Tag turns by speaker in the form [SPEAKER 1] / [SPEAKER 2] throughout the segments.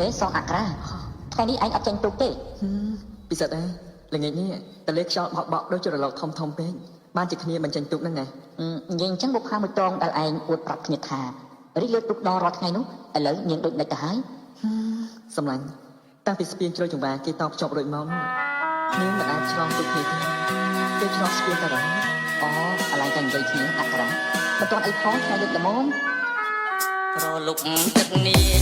[SPEAKER 1] អេសងអាក្រាថ្ងៃនេះឯងអត់ចេញទូកទេ
[SPEAKER 2] ពិសិដ្ឋអើល្ងាចនេះតលេខ្យល់បក់ដូចជារលកធំពេកបានជាគ្នាមិនចេញទូកហ្នឹងឯង
[SPEAKER 1] និយាយអញ្ចឹងបុកផាមួយត្រង់ដែលឯងអួតប្រាប់គ្នាថារីកលើទូកដល់រាល់ថ្ងៃនោះឥឡូវញៀងដូចនេះទៅហើយ
[SPEAKER 2] សម្លាញ់តាំងពីស្ពានជ្រោយចង្វាគេតបខ្ជាប់រួចមកនោះគ្នាមិនអាចឆ្លងទូកគ្នាទេគេឆ្លងស្ពានតែរហូត
[SPEAKER 1] អូឥឡូវតែនិយាយគ្នាអាក្រាមិនទាន់អីផងថ្ងៃលើកដំបូង
[SPEAKER 3] រលុកទឹកនាង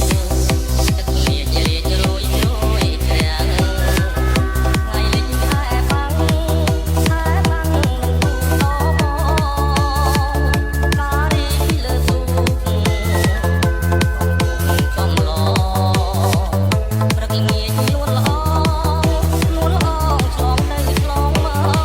[SPEAKER 3] ទឹកនាងរៀងរួយទាំងថ្ងៃលេងខែបាំងការីលើទូកចំឡព្រឹកងាយលួនល្អឆ្លងទៅឆ្លងមក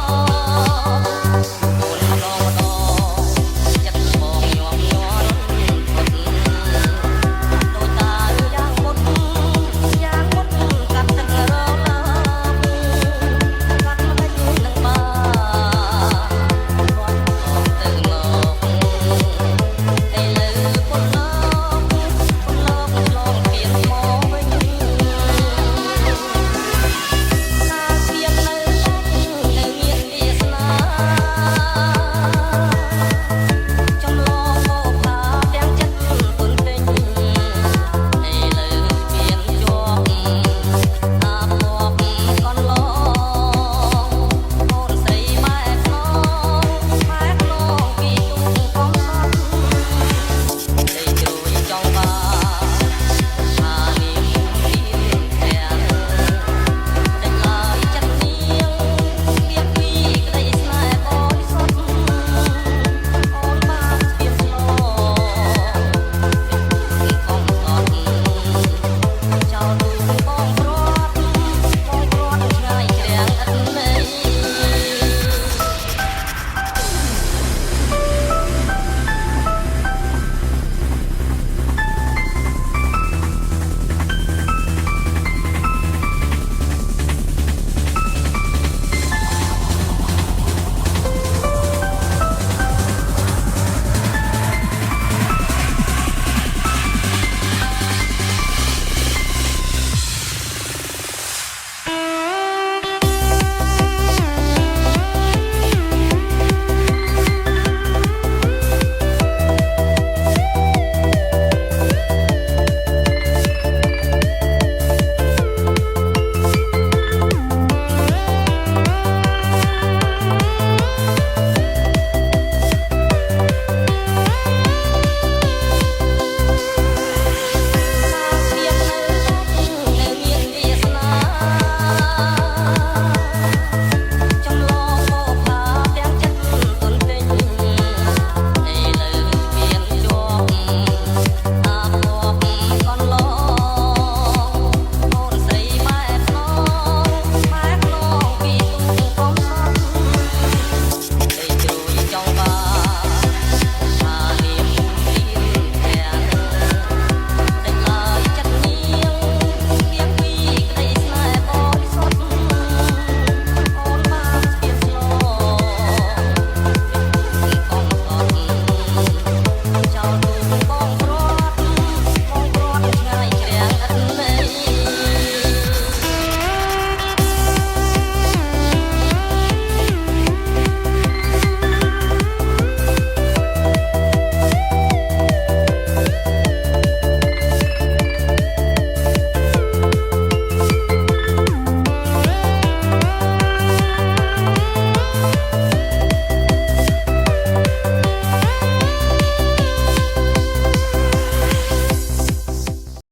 [SPEAKER 3] Chào